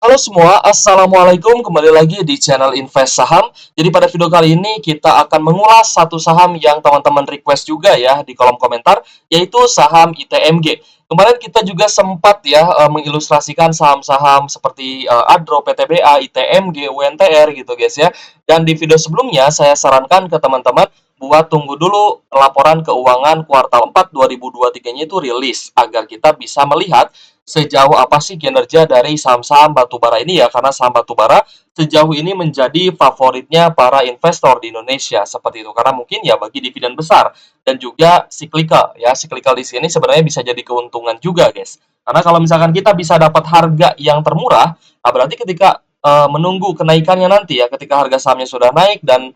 Halo semua, Assalamualaikum. Kembali lagi di channel Invest Saham. Jadi pada video kali ini kita akan mengulas satu saham yang teman-teman request juga ya di kolom komentar, yaitu saham ITMG. Kemarin kita juga sempat ya mengilustrasikan saham-saham seperti Adro, PTBA, ITMG, UNTR gitu guys ya. Dan di video sebelumnya saya sarankan ke teman-teman buat tunggu dulu laporan keuangan kuartal 4 2023-nya itu rilis agar kita bisa melihat sejauh apa sih kinerja dari saham-saham batubara ini ya, karena saham batubara sejauh ini menjadi favoritnya para investor di Indonesia seperti itu, karena mungkin ya bagi dividen besar dan juga cyclical ya. Cyclical di sini sebenarnya bisa jadi keuntungan juga guys, karena kalau misalkan kita bisa dapat harga yang termurah, nah berarti ketika menunggu kenaikannya nanti ya, ketika harga sahamnya sudah naik dan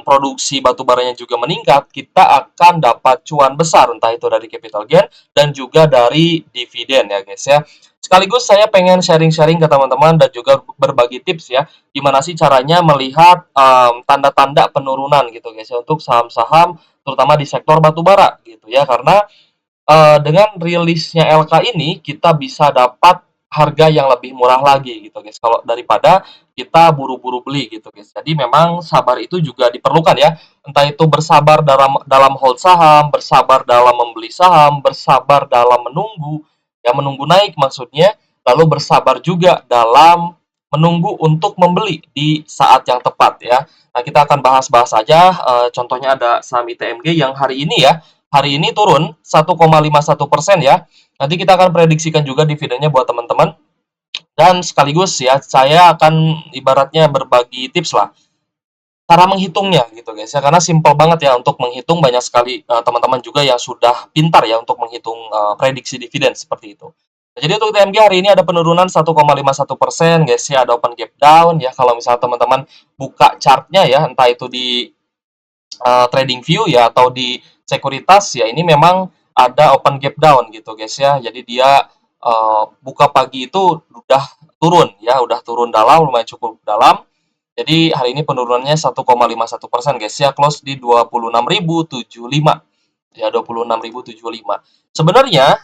produksi batubaranya juga meningkat, kita akan dapat cuan besar entah itu dari capital gain dan juga dari dividen ya guys ya. Sekaligus saya pengen sharing-sharing ke teman-teman dan juga berbagi tips ya, gimana sih caranya melihat tanda-tanda penurunan gitu guys ya untuk saham-saham terutama di sektor batubara gitu ya, karena dengan rilisnya LK ini kita bisa dapat harga yang lebih murah lagi gitu guys, kalau daripada kita buru-buru beli gitu guys. Jadi memang sabar itu juga diperlukan ya, entah itu bersabar dalam hold saham, bersabar dalam membeli saham, bersabar dalam menunggu ya, menunggu naik maksudnya, lalu bersabar juga dalam menunggu untuk membeli di saat yang tepat ya. Nah, kita akan bahas-bahas aja, contohnya ada saham ITMG yang hari ini turun 1,51% ya. Nanti kita akan prediksikan juga dividennya buat teman-teman. Dan sekaligus ya, saya akan ibaratnya berbagi tips lah, cara menghitungnya gitu guys ya. Karena simple banget ya untuk menghitung, banyak sekali teman-teman juga yang sudah pintar ya untuk menghitung prediksi dividen seperti itu. Nah, jadi untuk TMG hari ini ada penurunan 1,51% guys ya, ada open gap down ya. Kalau misalnya teman-teman buka chartnya ya, entah itu di trading view ya atau di sekuritas ya, ini memang ada open gap down gitu guys ya. Jadi dia buka pagi itu udah turun ya, udah turun dalam, lumayan cukup dalam. Jadi hari ini penurunannya 1,51% guys ya, close di 26.075 ya, 26.075. Sebenarnya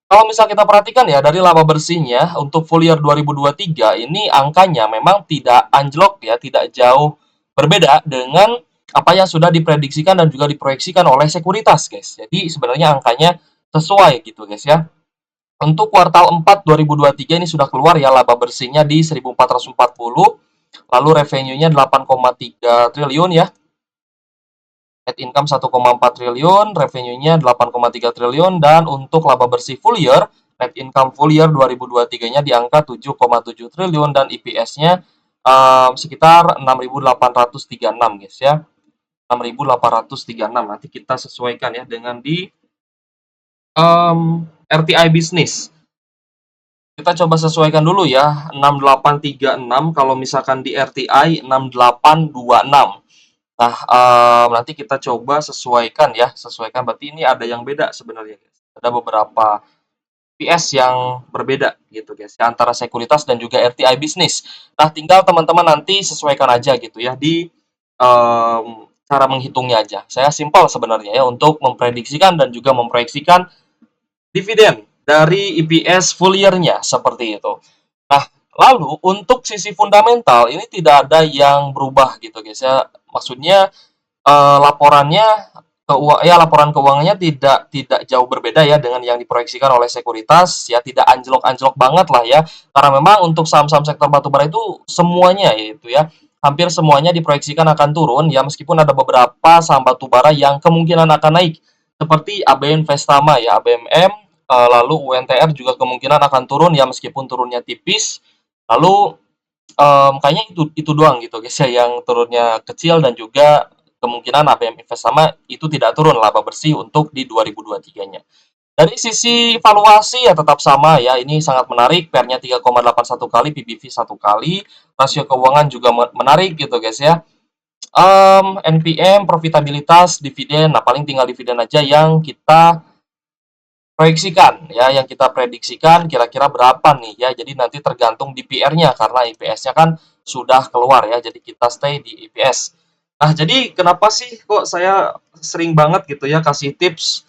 kalau misal kita perhatikan ya dari laba bersihnya untuk full year 2023 ini, angkanya memang tidak anjlok ya, tidak jauh berbeda dengan apa yang sudah diprediksikan dan juga diproyeksikan oleh sekuritas guys. Jadi sebenarnya angkanya sesuai gitu guys ya. Untuk kuartal 4 2023 ini sudah keluar ya laba bersihnya di 1.440, lalu revenue-nya 8,3 triliun ya. Net income 1,4 triliun, revenue-nya 8,3 triliun, dan untuk laba bersih full year, net income full year 2023-nya di angka 7,7 triliun dan EPS-nya sekitar 6.836 guys ya. 6.836. Nanti kita sesuaikan ya dengan di RTI bisnis. Kita coba sesuaikan dulu ya, 6836, kalau misalkan di RTI 6826. Nah, nanti kita coba sesuaikan ya, sesuaikan berarti ini ada yang beda sebenarnya guys. Ada beberapa PS yang berbeda gitu guys, ya, antara sekuritas dan juga RTI bisnis. Nah, tinggal teman-teman nanti sesuaikan aja gitu ya di cara menghitungnya aja. Saya simpel sebenarnya ya untuk memprediksikan dan juga memproyeksikan dividen dari EPS full year-nya seperti itu. Nah, lalu untuk sisi fundamental ini tidak ada yang berubah gitu guys ya. Maksudnya laporannya ya, laporan keuangannya tidak jauh berbeda ya dengan yang diproyeksikan oleh sekuritas ya, tidak anjlok-anjlok banget lah ya. Karena memang untuk saham-saham sektor batubara itu semuanya yaitu ya, hampir semuanya diproyeksikan akan turun ya, meskipun ada beberapa saham batubara yang kemungkinan akan naik seperti AB Investama ya, ABMM, lalu UNTR juga kemungkinan akan turun ya meskipun turunnya tipis. Lalu kayaknya itu doang gitu guys ya yang turunnya kecil, dan juga kemungkinan ABM Invest sama itu tidak turun laba bersih untuk di 2023-nya. Dari sisi valuasi ya tetap sama ya, ini sangat menarik, PER-nya 3,81 kali, PBV 1 kali, rasio keuangan juga menarik gitu guys ya. NPM, profitabilitas, dividen, nah paling tinggal dividen aja yang kita proyeksikan ya, yang kita prediksikan kira-kira berapa nih ya. Jadi nanti tergantung di PR-nya karena IPS-nya kan sudah keluar ya. Jadi kita stay di IPS. Nah, jadi kenapa sih kok saya sering banget gitu ya kasih tips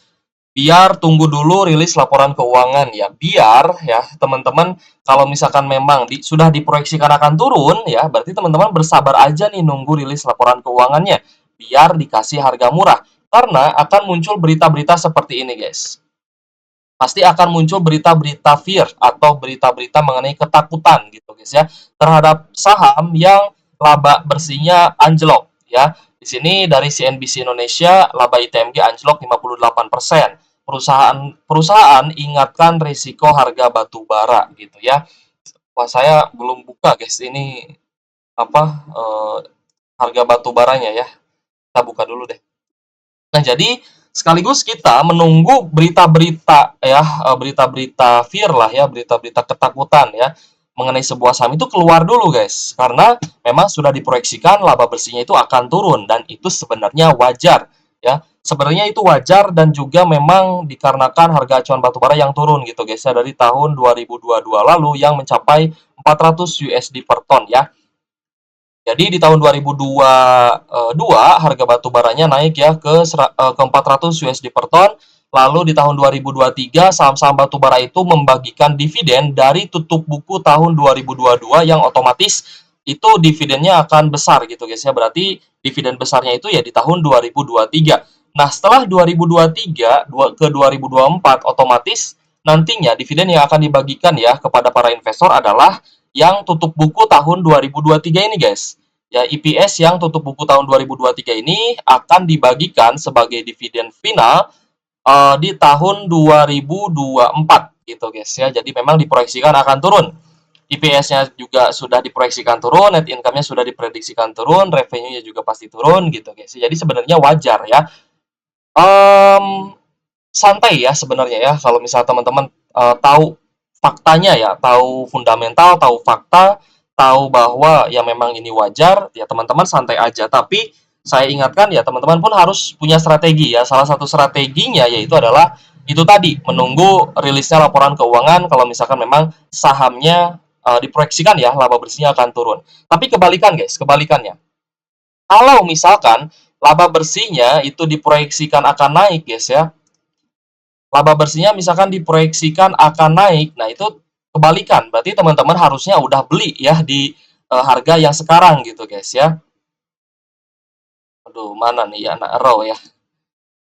biar tunggu dulu rilis laporan keuangan ya. Biar ya teman-teman kalau misalkan memang sudah diproyeksikan akan turun ya, berarti teman-teman bersabar aja nih nunggu rilis laporan keuangannya biar dikasih harga murah. Karena akan muncul berita-berita seperti ini, guys. Pasti akan muncul berita-berita fear atau berita-berita mengenai ketakutan gitu, guys ya, terhadap saham yang laba bersihnya anjlok ya. Di sini dari CNBC Indonesia, laba ITMG anjlok 58%. Perusahaan ingatkan risiko harga batu bara gitu ya. Wah, saya belum buka guys ini apa harga batu baranya ya. Kita buka dulu deh. Nah, jadi sekaligus kita menunggu berita-berita ya, berita-berita fear lah ya, berita-berita ketakutan ya mengenai sebuah saham itu keluar dulu guys. Karena memang sudah diproyeksikan laba bersihnya itu akan turun dan itu sebenarnya wajar ya. Sebenarnya itu wajar dan juga memang dikarenakan harga acuan batubara yang turun gitu guys ya dari tahun 2022 lalu yang mencapai 400 USD per ton ya. Jadi di tahun 2022 harga batu baranya naik ya ke 400 USD per ton. Lalu di tahun 2023 saham-saham batu bara itu membagikan dividen dari tutup buku tahun 2022 yang otomatis itu dividennya akan besar gitu guys ya. Berarti dividen besarnya itu ya di tahun 2023. Nah, setelah 2023 ke 2024 otomatis nantinya dividen yang akan dibagikan ya kepada para investor adalah yang tutup buku tahun 2023 ini guys. Ya, EPS yang tutup buku tahun 2023 ini akan dibagikan sebagai dividen final di tahun 2024 gitu guys ya. Jadi memang diproyeksikan akan turun. EPS-nya juga sudah diproyeksikan turun, net income-nya sudah diprediksikan turun, revenue-nya juga pasti turun gitu guys. Jadi sebenarnya wajar ya. Santai ya sebenarnya ya kalau misal teman-teman tahu faktanya ya, tahu fundamental, tahu fakta, tahu bahwa ya memang ini wajar, ya teman-teman santai aja. Tapi saya ingatkan ya teman-teman pun harus punya strategi ya. Salah satu strateginya yaitu adalah itu tadi, menunggu rilisnya laporan keuangan kalau misalkan memang sahamnya diproyeksikan ya laba bersihnya akan turun. Tapi kebalikan guys, kebalikannya. Kalau misalkan laba bersihnya itu diproyeksikan akan naik guys ya, laba bersihnya misalkan diproyeksikan akan naik, nah itu kebalikan. Berarti teman-teman harusnya udah beli ya di harga yang sekarang gitu guys ya. Aduh, mana nih anak row ya.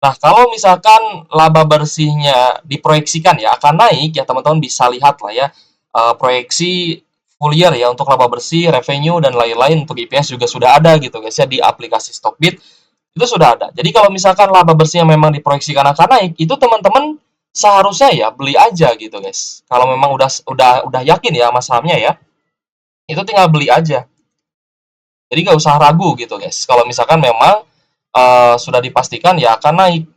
Nah, kalau misalkan laba bersihnya diproyeksikan ya akan naik ya teman-teman bisa lihat lah ya proyeksi full year ya untuk laba bersih, revenue dan lain-lain untuk IPS juga sudah ada gitu guys ya di aplikasi Stockbit itu sudah ada. Jadi kalau misalkan laba bersihnya memang diproyeksikan akan naik, itu teman-teman seharusnya ya beli aja gitu guys. Kalau memang udah yakin ya sama sahamnya ya, itu tinggal beli aja. Jadi nggak usah ragu gitu guys. Kalau misalkan memang sudah dipastikan ya akan naik.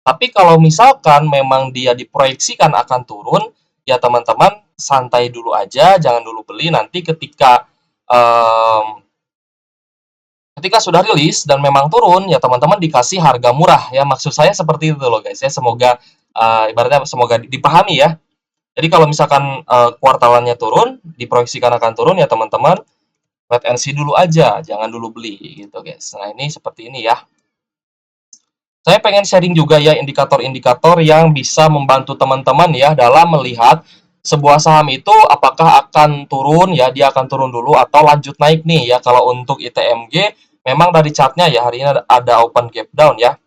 Tapi kalau misalkan memang dia diproyeksikan akan turun, ya teman-teman santai dulu aja, jangan dulu beli. Nanti ketika sudah rilis dan memang turun, ya teman-teman dikasih harga murah ya. Maksud saya seperti itu loh guys ya. Semoga ibaratnya semoga dipahami ya. Jadi kalau misalkan kuartalannya turun, diproyeksikan akan turun ya teman-teman, wait and see dulu aja, jangan dulu beli gitu guys. Nah, ini seperti ini ya. Saya pengen sharing juga ya indikator-indikator yang bisa membantu teman-teman ya dalam melihat sebuah saham itu apakah akan turun ya, dia akan turun dulu atau lanjut naik nih ya. Kalau untuk ITMG memang dari chartnya ya hari ini ada open gap down ya.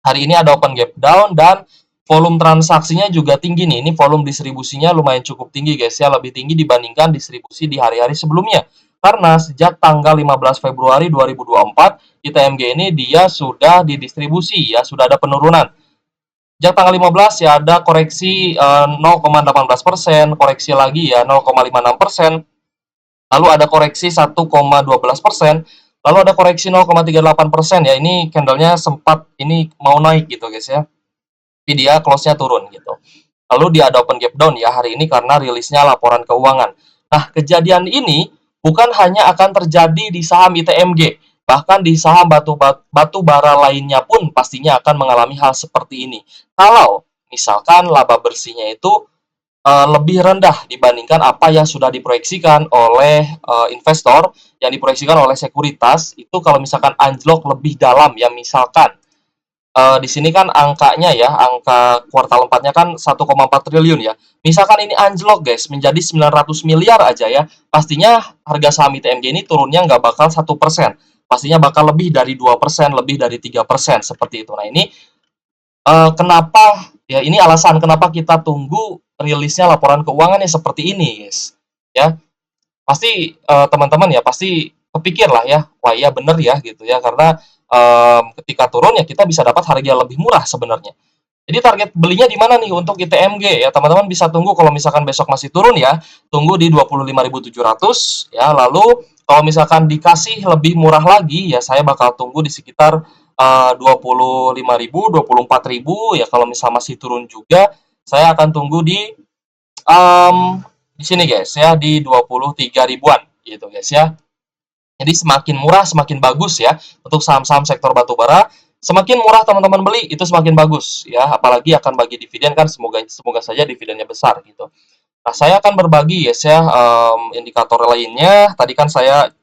Hari ini ada open gap down dan volume transaksinya juga tinggi nih. Ini volume distribusinya lumayan cukup tinggi guys ya, lebih tinggi dibandingkan distribusi di hari-hari sebelumnya. Karena sejak tanggal 15 Februari 2024, ITMG ini dia sudah didistribusi ya, sudah ada penurunan. Sejak tanggal 15 ya ada koreksi 0,18%, koreksi lagi ya 0,56%, lalu ada koreksi 1,12%, lalu ada koreksi 0,38% ya. Ini candlenya sempat ini mau naik gitu guys ya. Tapi dia close-nya turun gitu. Lalu dia ada open gap down ya hari ini karena rilisnya laporan keuangan. Nah, kejadian ini bukan hanya akan terjadi di saham ITMG, bahkan di saham batu bara lainnya pun pastinya akan mengalami hal seperti ini. Kalau misalkan laba bersihnya itu lebih rendah dibandingkan apa yang sudah diproyeksikan oleh investor, yang diproyeksikan oleh sekuritas, itu kalau misalkan anjlok lebih dalam ya misalkan di sini kan angkanya ya, angka kuartal 4-nya kan 1,4 triliun ya. Misalkan ini anjlok guys menjadi 900 miliar aja ya, pastinya harga saham ITMG ini turunnya nggak bakal 1%. Pastinya bakal lebih dari 2%, lebih dari 3%, seperti itu. Nah, ini kenapa ya, ini alasan kenapa kita tunggu rilisnya laporan keuangannya seperti ini, guys. Ya, pasti teman-teman ya pasti kepikir lah ya, wah iya bener ya gitu ya, karena ketika turun ya kita bisa dapat harga yang lebih murah sebenarnya. Jadi target belinya di mana nih untuk ITMG ya, teman-teman bisa tunggu kalau misalkan besok masih turun ya, tunggu di 25.700 ya. Lalu kalau misalkan dikasih lebih murah lagi ya, saya bakal tunggu di sekitar 25.000, 24.000 ya. Kalau misal masih turun juga, saya akan tunggu di sini guys ya, di 23 ribuan gitu guys ya. Jadi semakin murah semakin bagus ya untuk saham-saham sektor batubara. Semakin murah teman-teman beli itu semakin bagus ya, apalagi akan bagi dividen kan, semoga semoga saja dividennya besar gitu. Nah, saya akan berbagi guys ya, indikator lainnya. Tadi kan saya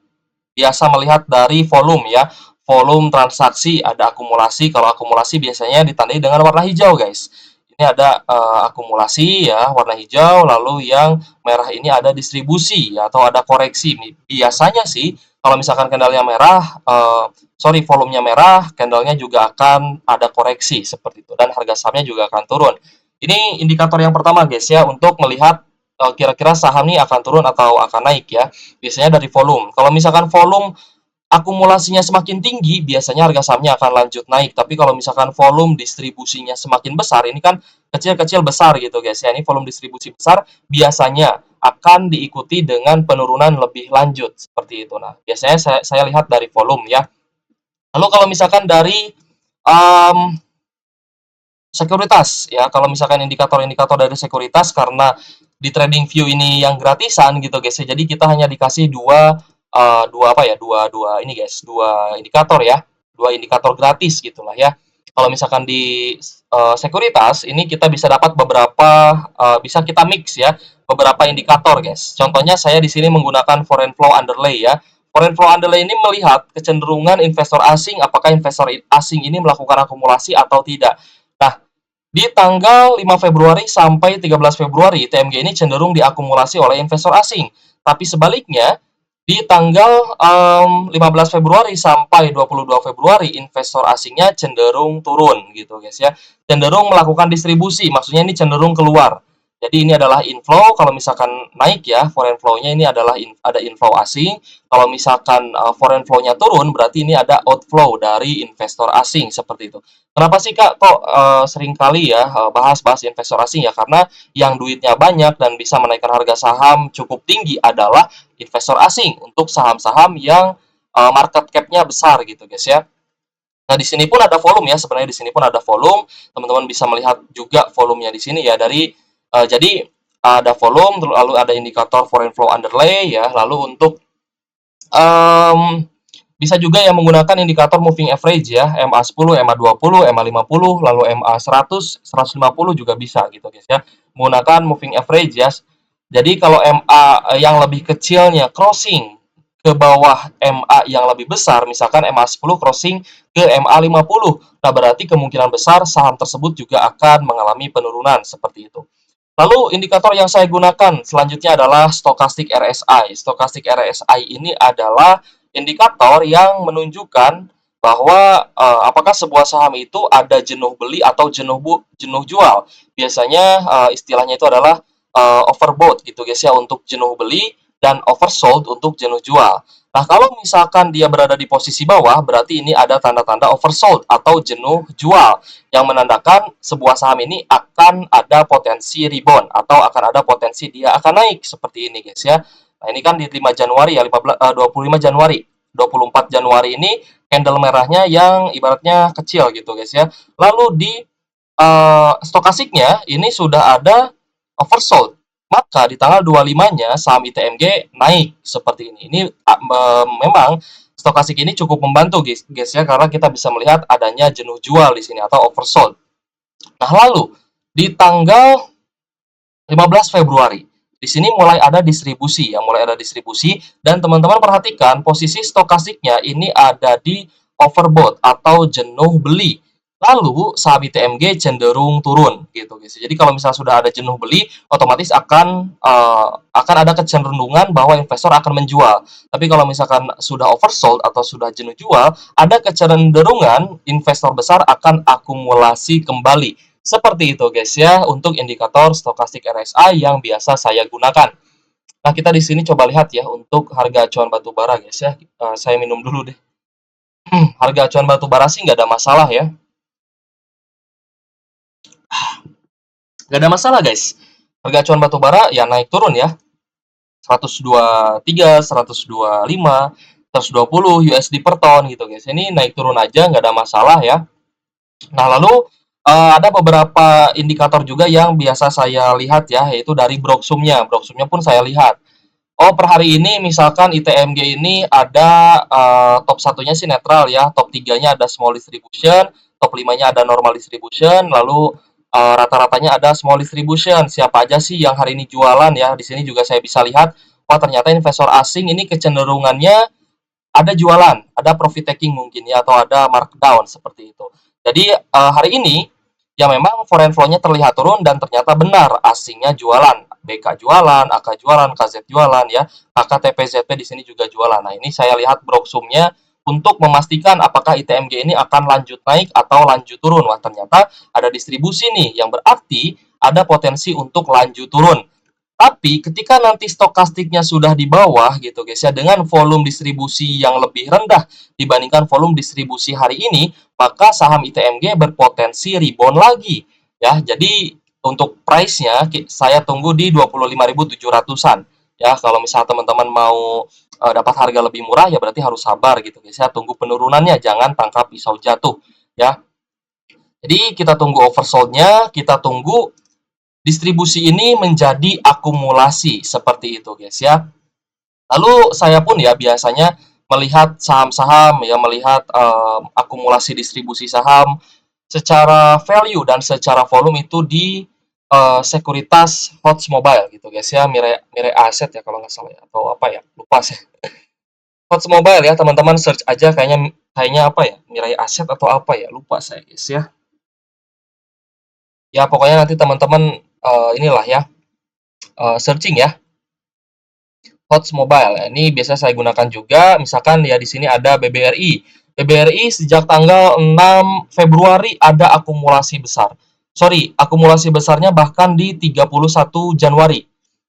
biasa melihat dari volume ya. Volume transaksi, ada akumulasi. Kalau akumulasi biasanya ditandai dengan warna hijau, guys. Ini ada akumulasi ya, warna hijau. Lalu yang merah ini ada distribusi ya, atau ada koreksi. Biasanya sih, kalau misalkan candlenya merah, volumenya merah, candlenya juga akan ada koreksi seperti itu. Dan harga sahamnya juga akan turun. Ini indikator yang pertama, guys ya, untuk melihat kira-kira saham ini akan turun atau akan naik ya. Biasanya dari volume. Kalau misalkan volume akumulasinya semakin tinggi, biasanya harga sahamnya akan lanjut naik. Tapi kalau misalkan volume distribusinya semakin besar, ini kan kecil-kecil besar gitu guys ya. Ini volume distribusi besar, biasanya akan diikuti dengan penurunan lebih lanjut seperti itu. Nah, biasanya saya lihat dari volume ya. Lalu kalau misalkan dari um, sekuritas ya, kalau misalkan indikator-indikator dari sekuritas, karena di TradingView ini yang gratisan gitu guys ya, jadi kita hanya dikasih dua apa ya, dua ini guys, dua indikator ya, dua indikator gratis gitulah ya. Kalau misalkan di sekuritas ini kita bisa dapat beberapa, bisa kita mix ya beberapa indikator guys. Contohnya saya di sini menggunakan foreign flow underlay ya. Foreign flow underlay ini melihat kecenderungan investor asing, apakah investor asing ini melakukan akumulasi atau tidak. Nah, di tanggal 5 Februari sampai 13 Februari, TMG ini cenderung diakumulasi oleh investor asing. Tapi sebaliknya, di tanggal 15 Februari sampai 22 Februari, investor asingnya cenderung turun gitu guys ya. Cenderung melakukan distribusi, maksudnya ini cenderung keluar. Jadi ini adalah inflow, kalau misalkan naik ya, foreign flow-nya ini adalah ada inflow asing. Kalau misalkan foreign flow-nya turun, berarti ini ada outflow dari investor asing, seperti itu. Kenapa sih Kak kok sering kali ya bahas-bahas investor asing ya? Karena yang duitnya banyak dan bisa menaikkan harga saham cukup tinggi adalah investor asing untuk saham-saham yang market cap-nya besar gitu guys ya. Nah, di sini pun ada volume ya, sebenarnya di sini pun ada volume. Teman-teman bisa melihat juga volumenya di sini ya, dari jadi ada volume, lalu ada indikator foreign flow underlay ya, lalu untuk um, bisa juga yang menggunakan indikator moving average ya, MA10, MA20, MA50, lalu MA100, 150 juga bisa gitu guys ya. Menggunakan moving average ya. Jadi kalau MA yang lebih kecilnya crossing ke bawah MA yang lebih besar, misalkan MA10 crossing ke MA50, nah berarti kemungkinan besar saham tersebut juga akan mengalami penurunan seperti itu. Lalu indikator yang saya gunakan selanjutnya adalah stochastic RSI. Stochastic RSI ini adalah indikator yang menunjukkan bahwa apakah sebuah saham itu ada jenuh beli atau jenuh jual. Biasanya istilahnya itu adalah overbought gitu guys ya untuk jenuh beli, dan oversold untuk jenuh jual. Nah, kalau misalkan dia berada di posisi bawah, berarti ini ada tanda-tanda oversold atau jenuh jual, yang menandakan sebuah saham ini akan ada potensi rebound atau akan ada potensi dia akan naik seperti ini guys ya. Nah, ini kan di 5 Januari ya, 25 Januari. 24 Januari ini candle merahnya yang ibaratnya kecil gitu guys ya. Lalu di stokastiknya ini sudah ada oversold. Maka di tanggal 25-nya saham ITMG naik seperti ini. Ini memang stokastik ini cukup membantu guys ya, karena kita bisa melihat adanya jenuh jual di sini atau oversold. Nah, lalu di tanggal 15 Februari di sini mulai ada distribusi ya, mulai ada distribusi, dan teman-teman perhatikan posisi stokastiknya ini ada di overbought atau jenuh beli. lalu saham ITMG cenderung turun gitu guys. Jadi kalau misalnya sudah ada jenuh beli, otomatis akan ada kecenderungan bahwa investor akan menjual. Tapi kalau misalkan sudah oversold atau sudah jenuh jual, ada kecenderungan investor besar akan akumulasi kembali. Seperti itu guys ya untuk indikator stokastik RSI yang biasa saya gunakan. Nah, kita di sini coba lihat ya untuk harga acuan batu bara guys ya. Saya minum dulu deh. Harga acuan batu bara sih nggak ada masalah ya. Nggak ada masalah guys. Harga acuan batu bara ya naik turun ya. 123, 125, 120 USD per ton gitu guys. Ini naik turun aja nggak ada masalah ya. Nah, lalu ada beberapa indikator juga yang biasa saya lihat ya, yaitu dari Broksumnya. Broksumnya pun saya lihat. Oh, per hari ini misalkan ITMG ini ada top satunya sih netral ya, top 3-nya ada small distribution, top 5-nya ada normal distribution, lalu rata-ratanya ada small distribution. Siapa aja sih yang hari ini jualan ya? Di sini juga saya bisa lihat, wah ternyata investor asing ini kecenderungannya ada jualan, ada profit taking mungkin ya, atau ada markdown seperti itu. Jadi hari ini ya memang foreign flow-nya terlihat turun dan ternyata benar asingnya jualan. BK jualan, AK jualan, KZ jualan ya, KKTPZP di sini juga jualan. Nah, ini saya lihat broksumnya untuk memastikan apakah ITMG ini akan lanjut naik atau lanjut turun. Wah, ternyata ada distribusi nih yang berarti ada potensi untuk lanjut turun. Tapi ketika nanti stokastiknya sudah di bawah gitu guys ya, dengan volume distribusi yang lebih rendah dibandingkan volume distribusi hari ini, maka saham ITMG berpotensi rebound lagi ya. Jadi untuk price-nya saya tunggu di 25.700-an ya. Kalau misalnya teman-teman mau dapat harga lebih murah ya berarti harus sabar gitu guys ya. Tunggu penurunannya, jangan tangkap pisau jatuh ya. Jadi kita tunggu oversold-nya, kita tunggu distribusi ini menjadi akumulasi seperti itu guys ya. Lalu saya pun ya biasanya melihat saham-saham ya, melihat akumulasi distribusi saham secara value dan secara volume itu di sekuritas HOTS Mobile gitu guys ya, Mirai Aset ya kalau nggak salah ya, atau apa ya, lupa saya. HOTS Mobile ya, teman-teman search aja, kayaknya apa ya, Mirai Aset atau apa ya, lupa saya guys ya. Ya pokoknya nanti teman-teman inilah ya, searching ya. HOTS Mobile. Ini biasa saya gunakan juga. Misalkan ya di sini ada BBRI. BBRI sejak tanggal 6 Februari ada akumulasi besar. Sorry, akumulasi besarnya bahkan di 31 Januari.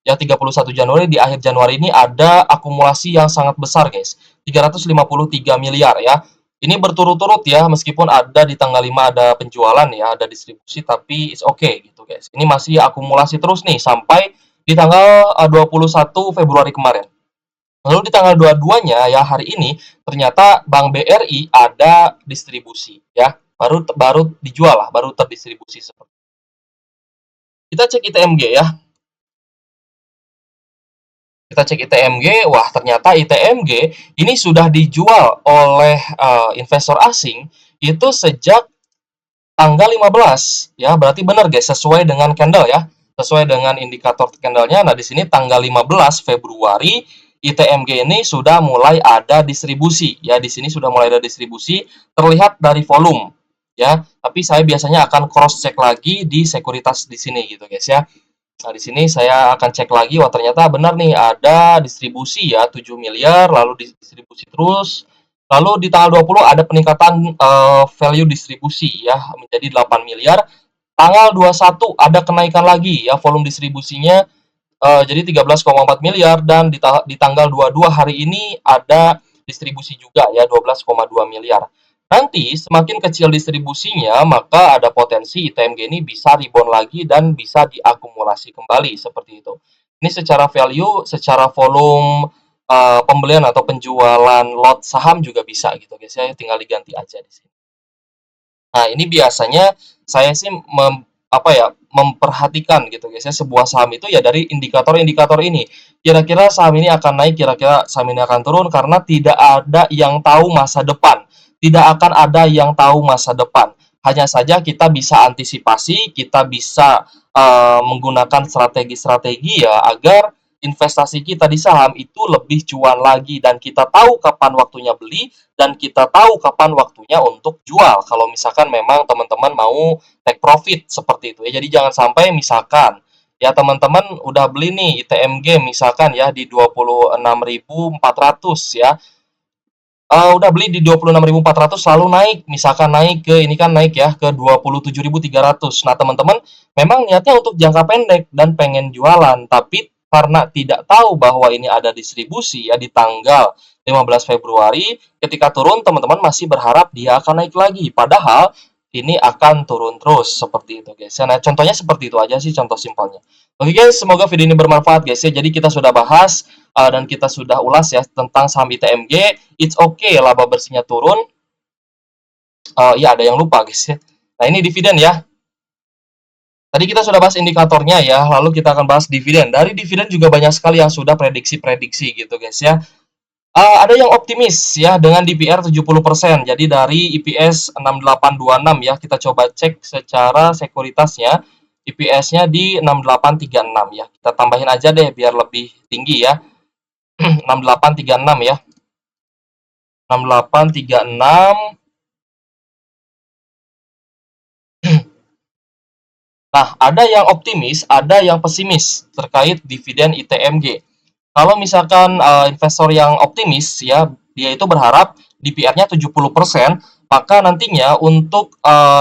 Ya, 31 Januari, di akhir Januari ini ada akumulasi yang sangat besar, guys. 353 miliar ya. Ini berturut-turut ya, meskipun ada di tanggal 5 ada penjualan ya, ada distribusi, tapi it's okay gitu, guys. Ini masih akumulasi terus nih sampai di tanggal 21 Februari kemarin. Lalu di tanggal 22-nya ya hari ini ternyata Bank BRI ada distribusi ya. Baru baru dijual lah, baru terdistribusi seperti. Kita cek ITMG ya. Kita cek ITMG, wah ternyata ITMG ini sudah dijual oleh investor asing itu sejak tanggal 15 ya, berarti benar guys, sesuai dengan candle ya. Sesuai dengan indikator candlenya. Nah, di sini tanggal 15 Februari ITMG ini sudah mulai ada distribusi ya. Di sini sudah mulai ada distribusi terlihat dari volume ya. Tapi saya biasanya akan cross check lagi di sekuritas di sini gitu guys ya. Nah, di sini saya akan cek lagi, wah ternyata benar nih ada distribusi ya 7 miliar, lalu distribusi terus. Lalu di tanggal 20 ada peningkatan value distribusi ya menjadi 8 miliar. Tanggal 21 ada kenaikan lagi ya volume distribusinya jadi 13,4 miliar, dan di tanggal 22 hari ini ada distribusi juga ya 12,2 miliar. Nanti semakin kecil distribusinya maka ada potensi ITMG ini bisa rebound lagi dan bisa diakumulasi kembali seperti itu. Ini secara value, secara volume pembelian atau penjualan lot saham juga bisa gitu guys ya, tinggal diganti aja di sini. Nah, ini biasanya saya sih memperhatikan gitu guys ya, sebuah saham itu ya dari indikator-indikator ini. Kira-kira saham ini akan naik, kira-kira saham ini akan turun, karena tidak ada yang tahu masa depan. Tidak akan ada yang tahu masa depan. Hanya saja kita bisa antisipasi, kita bisa menggunakan strategi-strategi ya agar investasi kita di saham itu lebih cuan lagi, dan kita tahu kapan waktunya beli dan kita tahu kapan waktunya untuk jual kalau misalkan memang teman-teman mau take profit seperti itu ya. Jadi jangan sampai misalkan ya teman-teman udah beli nih ITMG misalkan ya di 26.400 ya. Udah beli di 26.400 lalu naik, misalkan naik ke ini kan naik ya ke 27.300. Nah, teman-teman memang niatnya untuk jangka pendek dan pengen jualan, tapi karena tidak tahu bahwa ini ada distribusi ya di tanggal 15 Februari, ketika turun teman-teman masih berharap dia akan naik lagi. Padahal ini akan turun terus seperti itu, guys. Nah, contohnya seperti itu aja sih contoh simpelnya. Oke, guys, semoga video ini bermanfaat, guys ya. Jadi kita sudah bahas dan kita sudah ulas ya tentang saham ITMG. It's okay laba bersihnya turun. Ya ada yang lupa, guys ya. Nah, ini dividen ya. Tadi kita sudah bahas indikatornya ya, lalu kita akan bahas dividen. Dari dividen juga banyak sekali yang sudah prediksi-prediksi gitu, guys ya. Ada yang optimis ya dengan DPR 70%. Jadi dari EPS 6826 ya, kita coba cek secara sekuritasnya. EPS-nya di 6836 ya. Kita tambahin aja deh biar lebih tinggi ya. 6836 ya. 6836. Nah, ada yang optimis, ada yang pesimis terkait dividen ITMG. Kalau misalkan investor yang optimis ya, dia itu berharap DPR-nya 70%, maka nantinya untuk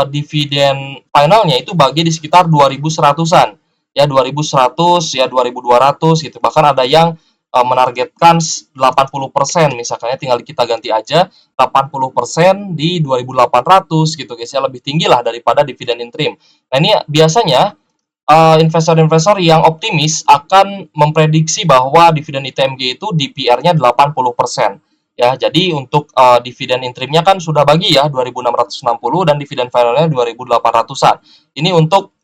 dividen finalnya itu bagi di sekitar 2.100-an. Ya 2.100 ya 2.200 gitu. Bahkan ada yang menargetkan 80%, misalkannya tinggal kita ganti aja 80% di 2.800 gitu guys ya, lebih tinggi lah daripada dividen interim. Nah, ini biasanya investor-investor yang optimis akan memprediksi bahwa dividen ITMG itu DPR-nya 80%. Ya, jadi untuk dividen interimnya kan sudah bagi ya 2.660 dan dividen finalnya 2.800-an. Ini untuk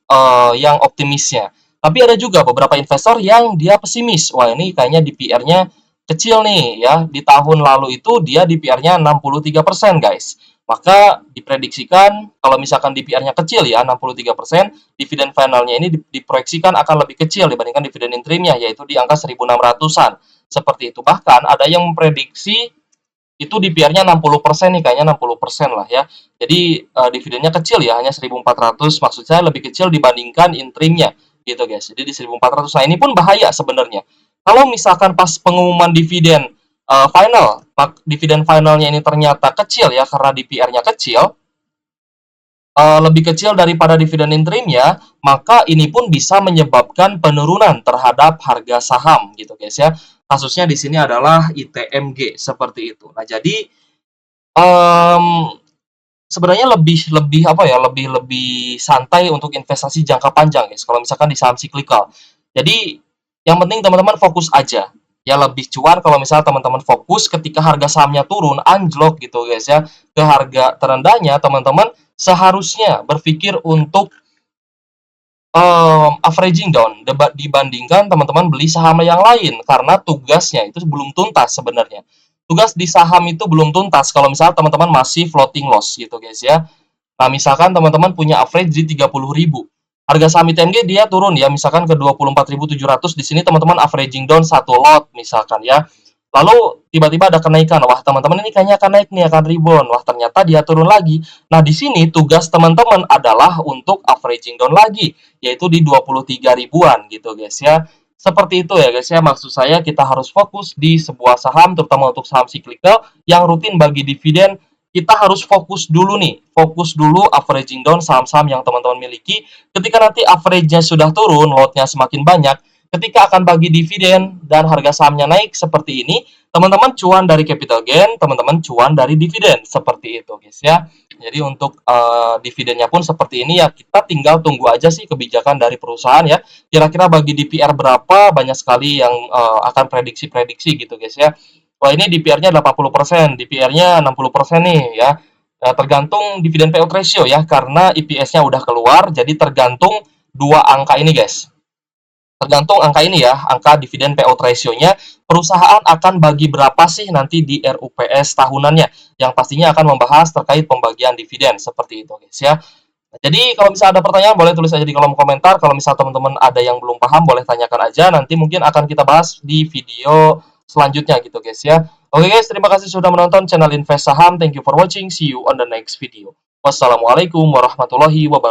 yang optimisnya. Tapi ada juga beberapa investor yang dia pesimis. Wah, ini kayaknya DPR-nya kecil nih ya. Di tahun lalu itu dia DPR-nya 63%, guys. Maka diprediksikan kalau misalkan DPR-nya kecil ya 63%, dividen finalnya ini diproyeksikan akan lebih kecil dibandingkan dividen interimnya, yaitu di angka 1.600-an. Seperti itu. Bahkan ada yang memprediksi itu DPR-nya 60% nih, kayaknya 60% lah ya. Jadi dividennya kecil ya, hanya 1.400, maksud saya lebih kecil dibandingkan interimnya gitu, guys. Jadi di 1.400. Nah, ini pun bahaya sebenarnya. Kalau misalkan pas pengumuman dividen dividen finalnya ini ternyata kecil ya karena DPR-nya kecil, lebih kecil daripada dividen interimnya, maka ini pun bisa menyebabkan penurunan terhadap harga saham gitu, guys ya. Kasusnya di sini adalah ITMG seperti itu. Nah, jadi sebenarnya lebih lebih apa ya, lebih lebih santai untuk investasi jangka panjang, guys, kalau misalkan di saham siklikal. Jadi yang penting teman-teman fokus aja. Ya lebih cuan kalau misalnya teman-teman fokus ketika harga sahamnya turun anjlok gitu, guys ya, ke harga terendahnya, teman-teman seharusnya berpikir untuk averaging down dibandingkan teman-teman beli saham yang lain, karena tugasnya itu belum tuntas sebenarnya. Tugas di saham itu belum tuntas kalau misalnya teman-teman masih floating loss gitu, guys ya. Nah, misalkan teman-teman punya average di 30.000. Harga saham ITMG dia turun ya, misalkan ke 24.700. Di sini teman-teman averaging down satu lot misalkan ya. Lalu tiba-tiba ada kenaikan. Wah, teman-teman ini kayaknya akan naik nih, akan rebound. Wah, ternyata dia turun lagi. Nah, di sini tugas teman-teman adalah untuk averaging down lagi, yaitu di 23 ribuan gitu, guys ya. Seperti itu ya, guys ya. Maksud saya kita harus fokus di sebuah saham, terutama untuk saham cyclical yang rutin bagi dividen. Kita harus fokus dulu nih, fokus dulu averaging down saham-saham yang teman-teman miliki. Ketika nanti average-nya sudah turun, lotnya semakin banyak, ketika akan bagi dividen dan harga sahamnya naik seperti ini, teman-teman cuan dari capital gain, teman-teman cuan dari dividen, seperti itu, guys ya. Jadi untuk dividennya pun seperti ini ya, kita tinggal tunggu aja sih kebijakan dari perusahaan ya. Kira-kira bagi DPR berapa, banyak sekali yang akan prediksi-prediksi gitu, guys ya. Wah, ini DPR-nya 80%, DPR-nya 60% nih ya. Tergantung dividen payout ratio ya, karena EPS-nya udah keluar, jadi tergantung dua angka ini, guys. Tergantung angka ini ya, angka dividen payout ratio-nya, perusahaan akan bagi berapa sih nanti di RUPS tahunannya, yang pastinya akan membahas terkait pembagian dividen, seperti itu, guys ya. Jadi kalau misalnya ada pertanyaan boleh tulis aja di kolom komentar. Kalau misal teman-teman ada yang belum paham boleh tanyakan aja. Nanti mungkin akan kita bahas di video selanjutnya gitu guys ya. Oke guys, terima kasih sudah menonton channel Invest Saham. Thank you for watching. See you on the next video. Wassalamualaikum warahmatullahi wabarakatuh.